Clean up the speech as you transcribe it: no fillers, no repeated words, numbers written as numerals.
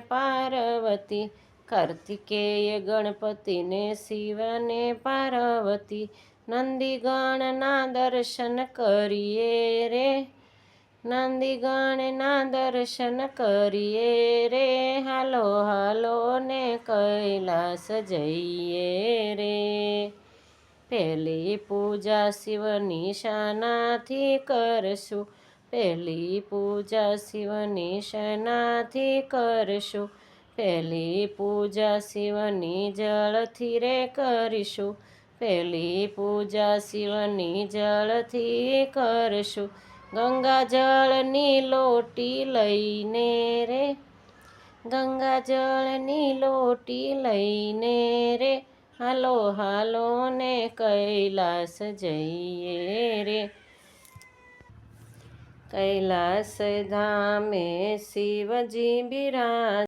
પાર્વતી, કાર્તિકેય ગણપતિને શિવને પાર્વતી, નંદીગણના દર્શન કરીએ રે, નંદીગણના દર્શન કરીએ રે, હાલો હાલો ને કૈલાસ જઈએ રે. પહેલી પૂજા શિવની શાનાથી કરશું, પહેલી પૂજા શિવની શાનાથી કરશું, પહેલી પૂજા શિવની જળથી રે કરીશું, પહેલી પૂજા શિવની જળથી કરશું, ગંગાજળની લોટી લઈને રે, ગંગાજળની લોટી લઈને રે, હાલો હાલો ને કૈલાસ જઈએ રે. કૈલાસ ધામે શિવજી બિરાજ